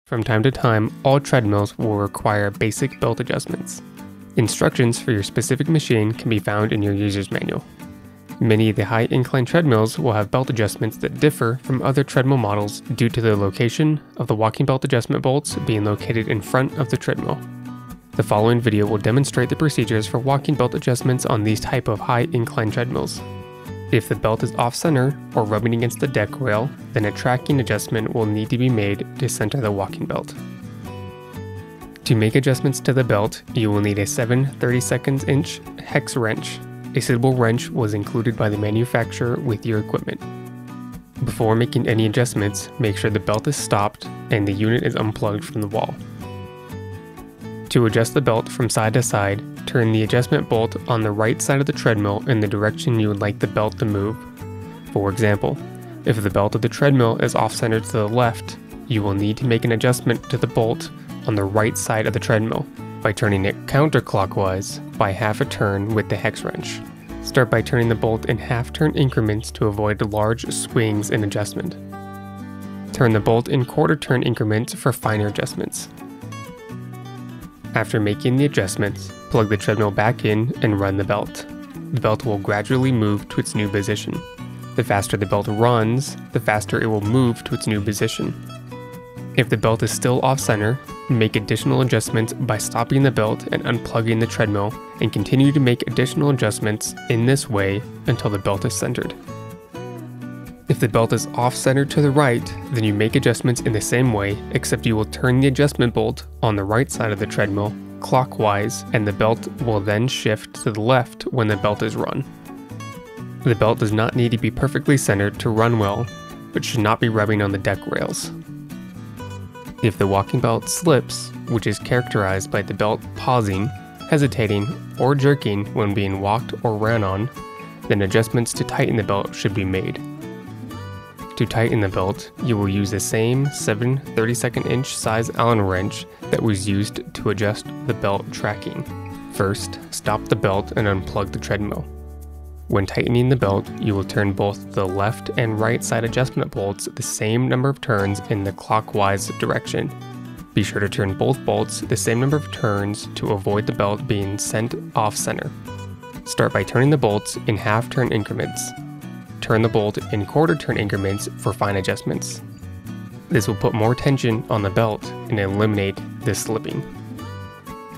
From time to time, all treadmills will require basic belt adjustments. Instructions for your specific machine can be found in your user's manual. Many of the high incline treadmills will have belt adjustments that differ from other treadmill models due to the location of the walking belt adjustment bolts being located in front of the treadmill. The following video will demonstrate the procedures for walking belt adjustments on these type of high incline treadmills. If the belt is off-center or rubbing against the deck rail, then a tracking adjustment will need to be made to center the walking belt. To make adjustments to the belt, you will need a 7/32 hex wrench. A suitable wrench was included by the manufacturer with your equipment. Before making any adjustments, make sure the belt is stopped and the unit is unplugged from the wall. To adjust the belt from side to side, turn the adjustment bolt on the right side of the treadmill in the direction you would like the belt to move. For example, if the belt of the treadmill is off-center to the left, you will need to make an adjustment to the bolt on the right side of the treadmill by turning it counterclockwise by half a turn with the hex wrench. Start by turning the bolt in half-turn increments to avoid large swings in adjustment. Turn the bolt in quarter-turn increments for finer adjustments. After making the adjustments, plug the treadmill back in and run the belt. The belt will gradually move to its new position. The faster the belt runs, the faster it will move to its new position. If the belt is still off-center, make additional adjustments by stopping the belt and unplugging the treadmill, and continue to make additional adjustments in this way until the belt is centered. If the belt is off-center to the right, then you make adjustments in the same way, except you will turn the adjustment bolt on the right side of the treadmill clockwise, and the belt will then shift to the left when the belt is run. The belt does not need to be perfectly centered to run well, but should not be rubbing on the deck rails. If the walking belt slips, which is characterized by the belt pausing, hesitating, or jerking when being walked or ran on, then adjustments to tighten the belt should be made. To tighten the belt, you will use the same 7/32 size Allen wrench that was used to adjust the belt tracking. First, stop the belt and unplug the treadmill. When tightening the belt, you will turn both the left and right side adjustment bolts the same number of turns in the clockwise direction. Be sure to turn both bolts the same number of turns to avoid the belt being sent off-center. Start by turning the bolts in half-turn increments. Turn the bolt in quarter-turn increments for fine adjustments. This will put more tension on the belt and eliminate the slipping.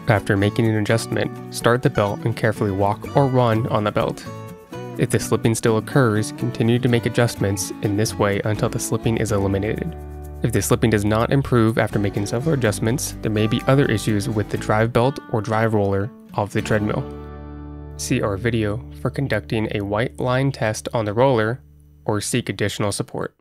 After making an adjustment, start the belt and carefully walk or run on the belt. If the slipping still occurs, continue to make adjustments in this way until the slipping is eliminated. If the slipping does not improve after making several adjustments, there may be other issues with the drive belt or drive roller of the treadmill. See our video for conducting a white line test on the roller, or seek additional support.